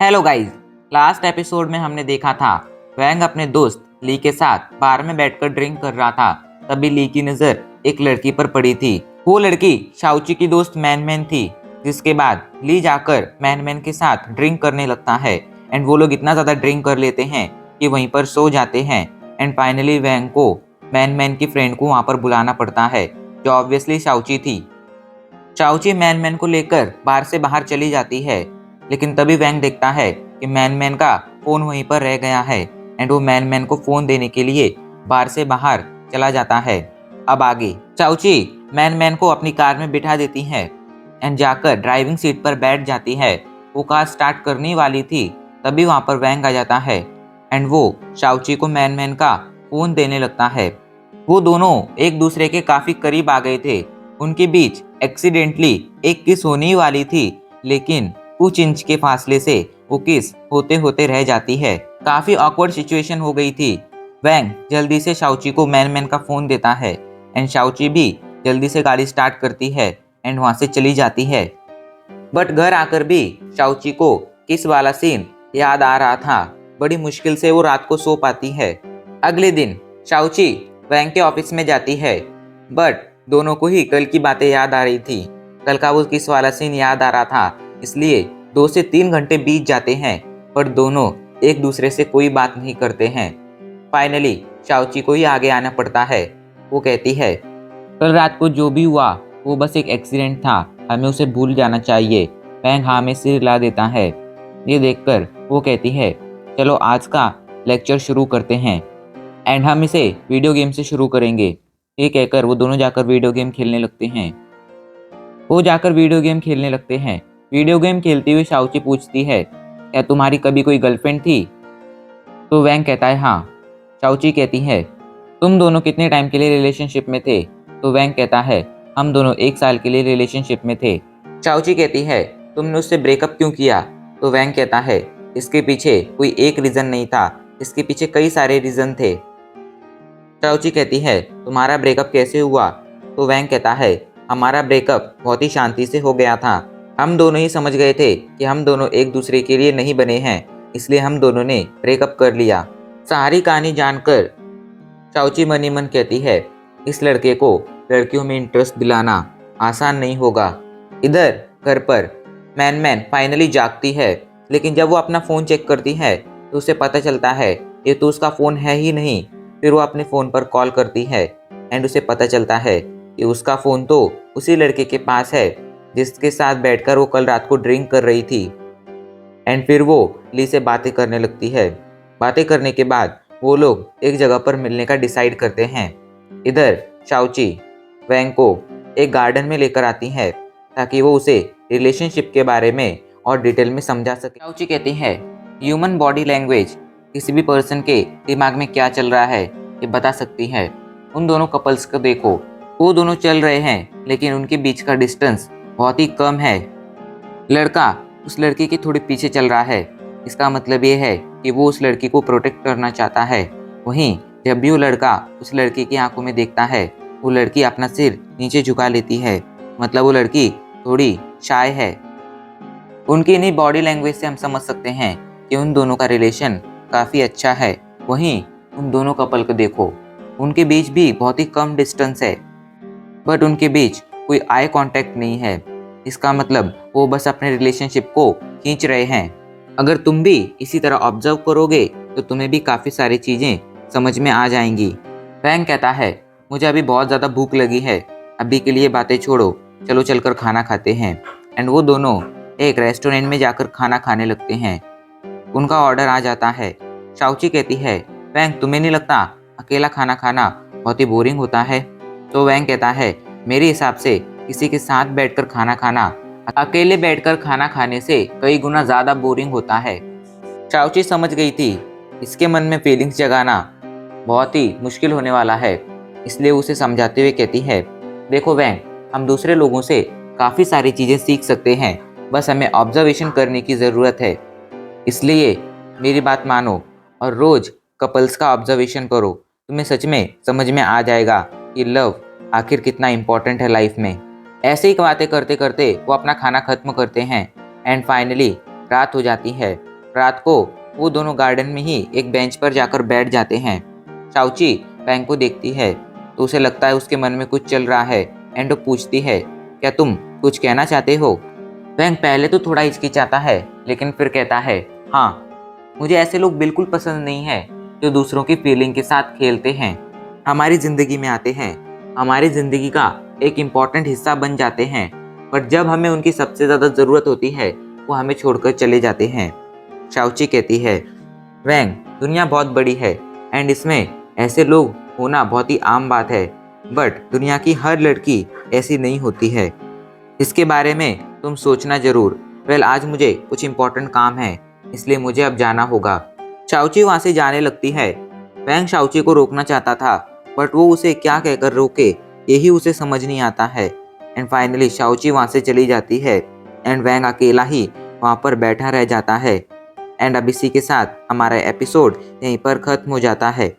Hello guys. Last episode में हमने देखा था वैंग अपने दोस्त ली के साथ बार में बैठकर ड्रिंक कर रहा था। तभी ली की नजर एक लड़की पर पड़ी थी। वो लड़की शाओची की दोस्त मैन मैन थी। जिसके बाद ली जाकर मैन मैन के साथ ड्रिंक करने लगता है एंड वो लोग इतना ज्यादा ड्रिंक कर लेते हैं कि वहीं पर सो जाते हैं। एंड फाइनली वैंग को मैन मैन की फ्रेंड को वहां पर बुलाना पड़ता है, जो ऑब्वियसली शाओची थी। चाउची मैन मैन को लेकर बार से बाहर चली जाती है, लेकिन तभी वैंग देखता है कि मैन मैन का फोन वहीं पर रह गया है एंड वो मैन मैन को फोन देने के लिए बार से बाहर चला जाता है। अब आगे चाउची मैन मैन को अपनी कार में बिठा देती है एंड जाकर ड्राइविंग सीट पर बैठ जाती है। वो कार स्टार्ट करने वाली थी, तभी वहां पर वैंग आ जाता है एंड वो चाउची को मैन मैन का फोन देने लगता है। वो दोनों एक दूसरे के काफी करीब आ गए थे। उनके बीच एक्सीडेंटली एक किस होने ही वाली थी, लेकिन कुछ इंच के फासले से वो किस होते होते रह जाती है। काफी ऑकवर्ड सिचुएशन हो गई थी। वैंग जल्दी से शाओची को मैन मैन का फोन देता है एंड शाओची भी जल्दी से गाड़ी स्टार्ट करती है एंड वहां से चली जाती है। बट घर आकर भी शाओची को किस वाला सीन याद आ रहा था। बड़ी मुश्किल से वो रात को सो पाती है। अगले दिन शाओची वैंग के ऑफिस में जाती है, बट दोनों को ही कल की बातें याद आ रही थी। कल का वो किस वाला सीन याद आ रहा था, इसलिए 2 से 3 घंटे बीत जाते हैं, पर दोनों एक दूसरे से कोई बात नहीं करते हैं। फाइनली शाओची को ही आगे आना पड़ता है। वो कहती है, कल रात को जो भी हुआ वो बस एक एक्सीडेंट था, हमें उसे भूल जाना चाहिए। वैंग हाँ में सिर हिला देता है। ये देखकर वो कहती है, चलो आज का लेक्चर शुरू करते हैं एंड हम इसे वीडियो गेम से शुरू करेंगे। ये कहकर वो दोनों जाकर वीडियो गेम खेलने लगते हैं। वो जाकर वीडियो गेम खेलने लगते हैं। वीडियो गेम खेलते हुए शाओची पूछती है, क्या तुम्हारी कभी कोई गर्लफ्रेंड थी? तो वैंग कहता है हाँ। शाओची कहती है, तुम दोनों कितने टाइम के लिए रिलेशनशिप में थे? तो वैंग कहता है, हम दोनों 1 साल के लिए रिलेशनशिप में थे। शाओची कहती है, तुमने उससे ब्रेकअप क्यों किया? तो वैंग कहता है, इसके पीछे कोई एक रीजन नहीं था, इसके पीछे कई सारे रीजन थे। शाओची कहती है, तुम्हारा ब्रेकअप कैसे हुआ? तो वैंग कहता है, हमारा ब्रेकअप बहुत ही शांति से हो गया था। हम दोनों ही समझ गए थे कि हम दोनों एक दूसरे के लिए नहीं बने हैं, इसलिए हम दोनों ने ब्रेकअप कर लिया। सारी कहानी जानकर शाओची मन ही मन कहती है, इस लड़के को लड़कियों में इंटरेस्ट दिलाना आसान नहीं होगा। इधर घर पर मैन मैन फाइनली जागती है, लेकिन जब वो अपना फ़ोन चेक करती है तो उसे पता चलता है ये तो उसका फ़ोन है ही नहीं। फिर वो अपने फ़ोन पर कॉल करती है एंड उसे पता चलता है कि उसका फ़ोन तो उसी लड़के के पास है जिसके साथ बैठकर वो कल रात को ड्रिंक कर रही थी। एंड फिर वो ली से बातें करने लगती है। बातें करने के बाद वो लोग एक जगह पर मिलने का डिसाइड करते हैं। इधर शाओची वैंग को एक गार्डन में लेकर आती है ताकि वो उसे रिलेशनशिप के बारे में और डिटेल में समझा सके। शाओची कहती है, ह्यूमन बॉडी लैंग्वेज किसी भी पर्सन के दिमाग में क्या चल रहा है ये बता सकती है। उन दोनों कपल्स को देखो, वो दोनों चल रहे हैं लेकिन उनके बीच का डिस्टेंस बहुत ही कम है। लड़का उस लड़की के थोड़े पीछे चल रहा है। इसका मतलब ये है कि वो उस लड़की को प्रोटेक्ट करना चाहता है। वहीं जब भी वो लड़का उस लड़की की आंखों में देखता है, वो लड़की अपना सिर नीचे झुका लेती है। मतलब वो लड़की थोड़ी शाय है। उनकी इन्हीं बॉडी लैंग्वेज से हम समझ सकते हैं कि उन दोनों का रिलेशन काफ़ी अच्छा है। वहीं उन दोनों कपल को देखो, उनके बीच भी बहुत ही कम डिस्टेंस है, बट उनके बीच कोई आई कांटेक्ट नहीं है। इसका मतलब वो बस अपने रिलेशनशिप को खींच रहे हैं। अगर तुम भी इसी तरह ऑब्जर्व करोगे तो तुम्हें भी काफ़ी सारी चीज़ें समझ में आ जाएंगी। वैंग कहता है, मुझे अभी बहुत ज़्यादा भूख लगी है, अभी के लिए बातें छोड़ो, चलो चलकर खाना खाते हैं। एंड वो दोनों एक रेस्टोरेंट में जाकर खाना खाने लगते हैं। उनका ऑर्डर आ जाता है। शाओची कहती है, वैंग तुम्हें नहीं लगता अकेला खाना खाना बहुत ही बोरिंग होता है? तो वैंग कहता है, मेरे हिसाब से किसी के साथ बैठकर खाना खाना अकेले बैठकर खाना खाने से कई गुना ज़्यादा बोरिंग होता है। शाओची समझ गई थी इसके मन में फीलिंग्स जगाना बहुत ही मुश्किल होने वाला है, इसलिए उसे समझाते हुए कहती है, देखो वैंग, हम दूसरे लोगों से काफ़ी सारी चीज़ें सीख सकते हैं, बस हमें ऑब्जर्वेशन करने की ज़रूरत है। इसलिए मेरी बात मानो और रोज़ कपल्स का ऑब्जर्वेशन करो, तुम्हें सच में समझ में आ जाएगा कि लव आखिर कितना इम्पोर्टेंट है लाइफ में। ऐसे ही बातें करते करते वो अपना खाना खत्म करते हैं एंड फाइनली रात हो जाती है। रात को वो दोनों गार्डन में ही एक बेंच पर जाकर बैठ जाते हैं। शाओची वैंग को देखती है तो उसे लगता है उसके मन में कुछ चल रहा है एंड वो पूछती है, क्या तुम कुछ कहना चाहते हो? वैंग पहले तो थोड़ा हिचकिचाता है लेकिन फिर कहता है, हाँ, मुझे ऐसे लोग बिल्कुल पसंद नहीं है जो दूसरों की फीलिंग के साथ खेलते हैं, हमारी ज़िंदगी में आते हैं, हमारी ज़िंदगी का एक इम्पॉर्टेंट हिस्सा बन जाते हैं, पर जब हमें उनकी सबसे ज़्यादा ज़रूरत होती है वो हमें छोड़कर चले जाते हैं। शाओची कहती है, वैंग, दुनिया बहुत बड़ी है एंड इसमें ऐसे लोग होना बहुत ही आम बात है, बट दुनिया की हर लड़की ऐसी नहीं होती है। इसके बारे में तुम सोचना जरूर। वेल, आज मुझे कुछ इम्पोर्टेंट काम है इसलिए मुझे अब जाना होगा। शाओची वहाँ से जाने लगती है। वैंग शाओची को रोकना चाहता था बट वो उसे क्या कहकर रोके यही उसे समझ नहीं आता है। एंड फाइनली शाओची वहाँ से चली जाती है एंड वैंग अकेला ही वहाँ पर बैठा रह जाता है। एंड अब इसी के साथ हमारा एपिसोड यहीं पर ख़त्म हो जाता है।